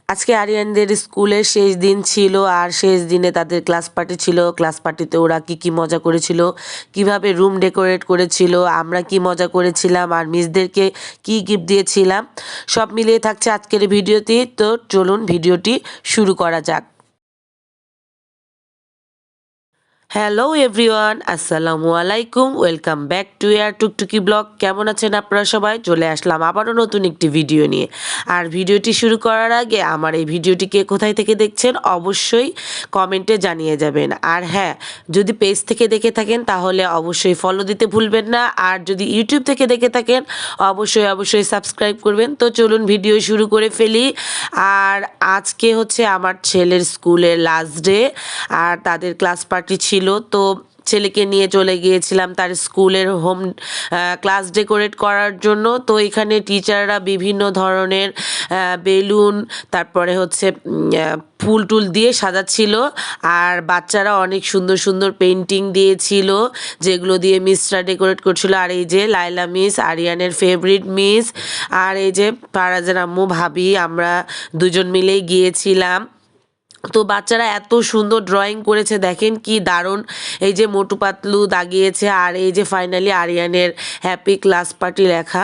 আজকে আরিয়ানদের স্কুলের শেষ দিন ছিল আর শেষ দিনে তাদের ক্লাস পার্টি ছিল। ক্লাস পার্টিতে ওরা কি মজা করেছিল, কিভাবে রুম ডেকোরেট করেছিল, আমরা কি মজা করেছিলাম আর মিসদেরকে কি গিফট দিয়েছিলাম, সব মিলিয়ে থাকছে আজকের ভিডিওতে। তো চলুন ভিডিওটি শুরু করা যাক। হ্যালো এভরিওয়ান, আসসালামু আলাইকুম, welcome back to year Tuktuki blog. কেমন আছেন আপনারা সবাই? চলে আসলাম আবারও নতুন একটি ভিডিও নিয়ে। আর ভিডিওটি শুরু করার আগে আমার এই ভিডিওটিকে কোথায় থেকে দেখছেন অবশ্যই কমেন্টে জানিয়ে যাবেন। আর হ্যাঁ, যদি পেজ থেকে দেখে থাকেন তাহলে অবশ্যই ফলো দিতে ভুলবেন না, আর যদি ইউটিউব থেকে দেখে থাকেন অবশ্যই সাবস্ক্রাইব করবেন। তো চলুন ভিডিও শুরু করে ফেলি। আর আজকে হচ্ছে আমার ছেলের স্কুলের লাস্ট ডে, আর তাদের ক্লাস পার্টি ছিল। তো ছেলেকে নিয়ে চলে গিয়েছিলাম তার স্কুলের হোম ক্লাস ডেকোরেট করার জন্য। তো এখানে টিচাররা বিভিন্ন ধরনের বেলুন, তারপরে হচ্ছে ফুল টুল দিয়ে সাজাচ্ছিল, আর বাচ্চারা অনেক সুন্দর সুন্দর পেন্টিং দিয়েছিল যেগুলো দিয়ে মিসরা ডেকোরেট করছিল। আর এই যে লাইলা মিস, আরিয়ানের ফেভারিট মিস, আর এই যে ফারাজান আম্মু, ভাবি, আমরা দুজন মিলেই গিয়েছিলাম। তো বাচ্চারা এত সুন্দর ড্রয়িং করেছে, দেখেন কি দারুণ। এই যে মোটু পাতলু দাগিয়েছে, আর এই যে ফাইনালি আরিয়ানের হ্যাপি ক্লাস পার্টি লেখা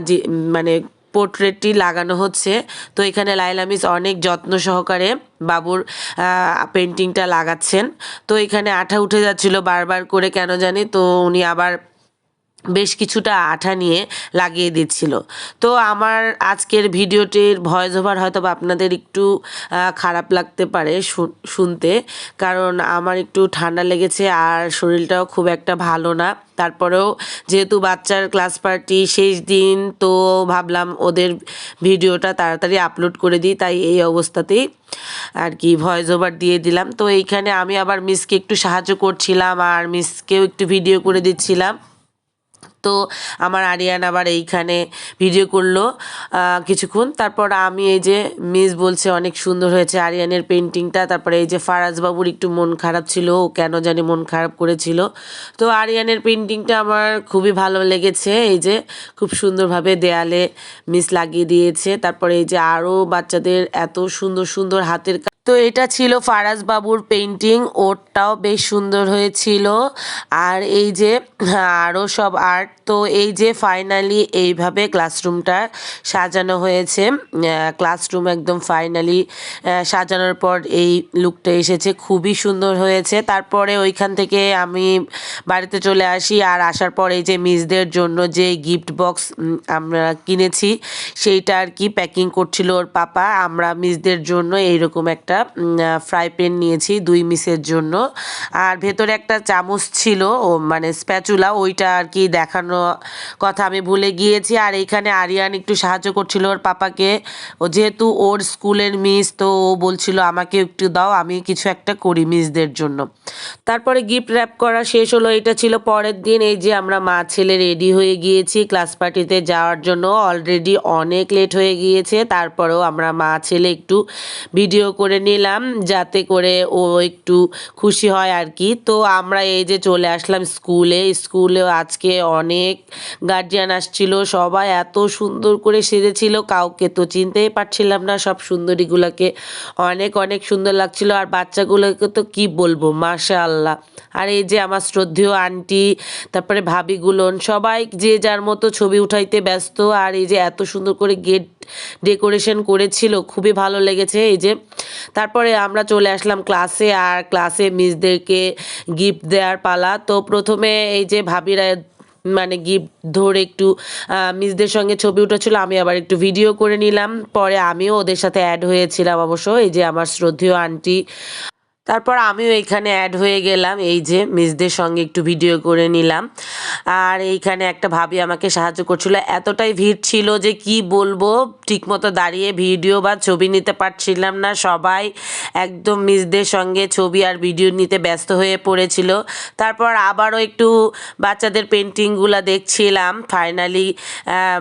যে মানে পোর্ট্রেটটি লাগানো হচ্ছে। তো এখানে লাইলা মিস অনেক যত্ন সহকারে বাবুর পেন্টিংটা লাগাচ্ছেন। তো এখানে আঠা উঠে যাচ্ছিল বারবার করে, কেন জানি। তো উনি আবার বেশ কিছুটা আঠা নিয়ে লাগিয়ে দিচ্ছিল। তো আমার আজকের ভিডিওটির ভয়েস ওভার হয়তো বা আপনাদের একটু খারাপ লাগতে পারে শুনতে, কারণ আমার একটু ঠান্ডা লেগেছে আর শরীরটাও খুব একটা ভালো না। তারপরেও যেহেতু বাচ্চার ক্লাস পার্টি শেষ দিন, তো ভাবলাম ওদের ভিডিওটা তাড়াতাড়ি আপলোড করে দিই, তাই এই অবস্থাতেই আর কি ভয়েস ওভার দিয়ে দিলাম। তো এইখানে আমি আবার মিসকে একটু সাহায্য করছিলাম আর মিসকেও একটু ভিডিও করে দিচ্ছিলাম। তো আমার আরিয়ান আবার এইখানে ভিডিও করলো কিছুক্ষণ। তারপর আমি এই যে মিস বলছে অনেক সুন্দর হয়েছে আরিয়ানের পেন্টিংটা। তারপরে এই যে ফারাজ বাবুর একটু মন খারাপ ছিল, ও কেন জানি মন খারাপ করেছিল। তো আরিয়ানের পেন্টিংটা আমার খুবই ভালো লেগেছে। এই যে খুব সুন্দরভাবে দেয়ালে মিস লাগিয়ে দিয়েছে। তারপরে এই যে আরও বাচ্চাদের এত সুন্দর সুন্দর হাতের। তো এটা ছিল ফারাজ বাবুর পেন্টিং, ওরটাও বেশ সুন্দর হয়েছিল। আর এই যে আরও সব আর্ট। তো এই যে ফাইনালি এইভাবে ক্লাসরুমটা সাজানো হয়েছে। ক্লাসরুম একদম ফাইনালি সাজানোর পর এই লুকটা এসেছে, খুবই সুন্দর হয়েছে। তারপরে ওইখান থেকে আমি বাড়িতে চলে আসি, আর আসার পর এই যে মিসদের জন্য যে গিফট বক্স আমরা কিনেছি সেইটা আর কি প্যাকিং করছিল ওর পাপা। আমরা মিসদের জন্য এইরকম একটা ফ্রাই প্যান নিয়েছি 2 মিসের জন্য, আর ভেতরে একটা চামচ ছিল, ও মানে স্প্যাচুলা, ওইটা আর কি দেখানো কথা আমি ভুলে গিয়েছি। আর এইখানে আরিয়ান একটু সাহায্য করছিল ওর পাপাকে, ও যেহেতু ওর স্কুলের মিস, তো ও বলছিল আমাকে একটু দাও, আমি কিছু একটা করি মিসদের জন্য। তারপরে গিফট র্যাপ করা শেষ হলো, এটা ছিল পরের দিন। এই যে আমরা মা ছেলে রেডি হয়ে গিয়েছি ক্লাস পার্টিতে যাওয়ার জন্য। অলরেডি অনেক লেট হয়ে গিয়েছে, তারপরেও আমরা মা ছেলে একটু ভিডিও করে নিলাম যাতে করে ও একটু খুশি হয় আর কি। তো আমরা এই যে চলে আসলাম স্কুলেও আজকে অনেক গার্জিয়ান আসছিল, সবাই এত সুন্দর করে সেজেছিল, কাউকে তো চিনতেই পারছিলাম না। সব সুন্দরীগুলোকে অনেক অনেক সুন্দর লাগছিল, আর বাচ্চাগুলোকে তো কি বলবো, মাশাআল্লাহ। আর এই যে আমার শ্রদ্ধেয় আন্টি, তারপরে ভাবিগুলোন, সবাই যে যার মতো ছবি উঠাইতে ব্যস্ত। আর এই যে এত সুন্দর করে গেট ডেকোরেশন করেছিল, খুবই ভালো লেগেছে। এই যে তারপরে আমরা চলে আসলাম ক্লাসে, আর ক্লাসে মিসদেরকে গিফট দেওয়ার পালা। তো প্রথমে এই যে ভাবিরা মানে গিফট ধরে একটু মিসদের সঙ্গে ছবি উঠেছিল, আমি আবার একটু ভিডিও করে নিলাম। পরে আমিও ওদের সাথে অ্যাড হয়েছিলাম অবশ্য, এই যে আমার শ্রদ্ধেয় আন্টি। তারপর আমিও এইখানে অ্যাড হয়ে গেলাম, এই যে মিসদের সঙ্গে একটু ভিডিও করে নিলাম। আর এইখানে একটা ভাবি আমাকে সাহায্য করছিল, এতটাই ভিড় ছিল যে কি বলবো, ঠিকমতো দাঁড়িয়ে ভিডিও বা ছবি নিতে পারছিলাম না। সবাই একদম মিসদের সঙ্গে ছবি আর ভিডিও নিতে ব্যস্ত হয়ে পড়েছিল। তারপর আবারও একটু বাচ্চাদের পেন্টিংগুলো দেখছিলাম। ফাইনালি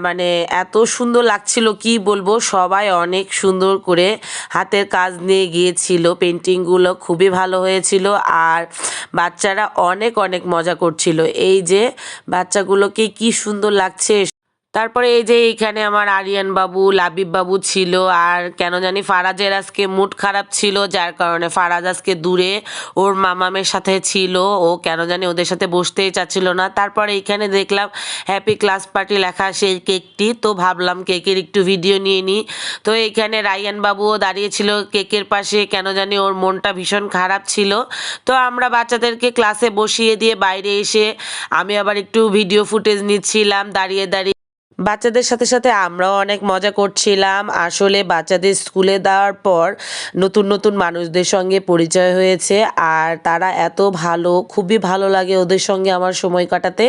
মানে এত সুন্দর লাগছিল কি বলবো, সবাই অনেক সুন্দর করে হাতের কাজ নিয়ে গিয়েছিল, পেন্টিংগুলো খুবই ভালো হয়েছিল, আর বাচ্চারা অনেক অনেক মজা করছিল। এই যে বাচ্চাগুলোকে কি সুন্দর লাগছে। তারপরে এই যে এইখানে আমার আরিয়ান বাবু, লাবিব বাবু ছিল। আর কেন জানি ফারাজের আজকে মুড খারাপ ছিল, যার কারণে ফারাজ আজকে দূরে ওর মামামের সাথে ছিল। ও কেন জানি ওদের সাথে বসতেই চাচ্ছিল না। তারপরে এইখানে দেখলাম হ্যাপি ক্লাস পার্টি লেখা সেই কেকটি, তো ভাবলাম কেকের একটু ভিডিও নিয়ে নিই। তো এইখানে রায়ান বাবুও দাঁড়িয়েছিল কেকের পাশে, কেন জানি ওর মনটা ভীষণ খারাপ ছিল। তো আমরা বাচ্চাদেরকে ক্লাসে বসিয়ে দিয়ে বাইরে এসে আমি আবার একটু ভিডিও ফুটেজ নিচ্ছিলাম দাঁড়িয়ে দাঁড়িয়ে। বাচ্চাদের সাথে সাথে আমরাও অনেক মজা করছিলাম। আসলে বাচ্চাদের স্কুলে দেওয়ার পর নতুন নতুন মানুষদের সঙ্গে পরিচয় হয়েছে, আর তারা এত ভালো, খুবই ভালো লাগে ওদের সঙ্গে আমার সময় কাটাতে।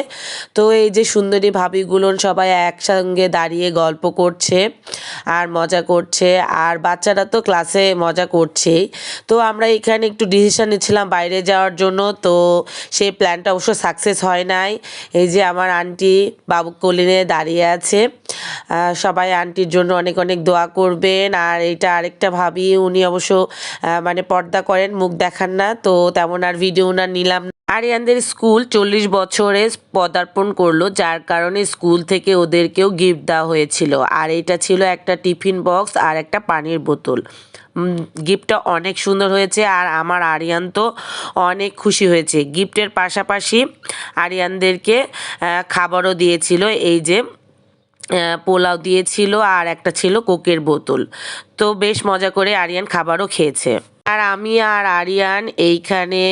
তো এই যে সুন্দরী ভাবিগুলো সবাই একসঙ্গে দাঁড়িয়ে গল্প করছে আর মজা করছে, আর বাচ্চারা তো ক্লাসে মজা করছেই। তো আমরা এখানে একটু ডিসিশন নিচ্ছিলাম বাইরে যাওয়ার জন্য, তো সেই প্ল্যানটা অবশ্য সাকসেস হয় নাই। এই যে আমার আন্টি বাবু কোলে দাঁড়িয়ে আছে। সবাই আন্টির জন্য অনেক অনেক দোয়া করবেন। আর এইটা আরেকটা ভাবি, উনি অবশ্য মানে পর্দা করেন, মুখ দেখান না, তো তেমন আর ভিডিও না নিলাম না। আরিয়ানদের স্কুল 40 বছরে পদার্পণ করলো, যার কারণে স্কুল থেকে ওদেরকেও গিফট দেওয়া হয়েছিল। আর এটা ছিল একটা টিফিন বক্স আর একটা পানির বোতল। গিফটটা অনেক সুন্দর হয়েছে, আর আমার আরিয়ান তো অনেক খুশি হয়েছে। গিফটের পাশাপাশি আরিয়ানদেরকে খাবারও দিয়েছিল। এই যে পোলাও দিয়েছিল আর একটা ছিল কোকের বোতল। তো বেশ মজা করে আরিয়ান খাবারও খেয়েছে। আর আমি আর আরিয়ান এইখানে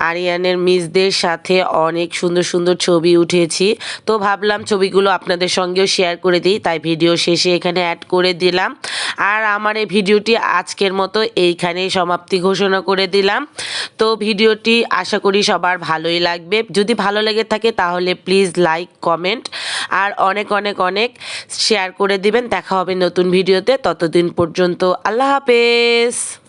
আরিয়ানের মিসদের সাথে অনেক সুন্দর সুন্দর ছবি উঠেছি। তো ভাবলাম ছবিগুলো আপনাদের সঙ্গেও শেয়ার করে দিই, তাই ভিডিও শেষে এখানে অ্যাড করে দিলাম। আর আমার এই ভিডিওটি আজকের মতো এইখানেই সমাপ্তি ঘোষণা করে দিলাম। তো ভিডিওটি আশা করি সবার ভালোই লাগবে। যদি ভালো লেগে থাকে তাহলে প্লিজ লাইক, কমেন্ট আর অনেক অনেক অনেক শেয়ার করে দিবেন। দেখা হবে নতুন ভিডিওতে, ততদিন পর্যন্ত আল্লাহ হাফেজ।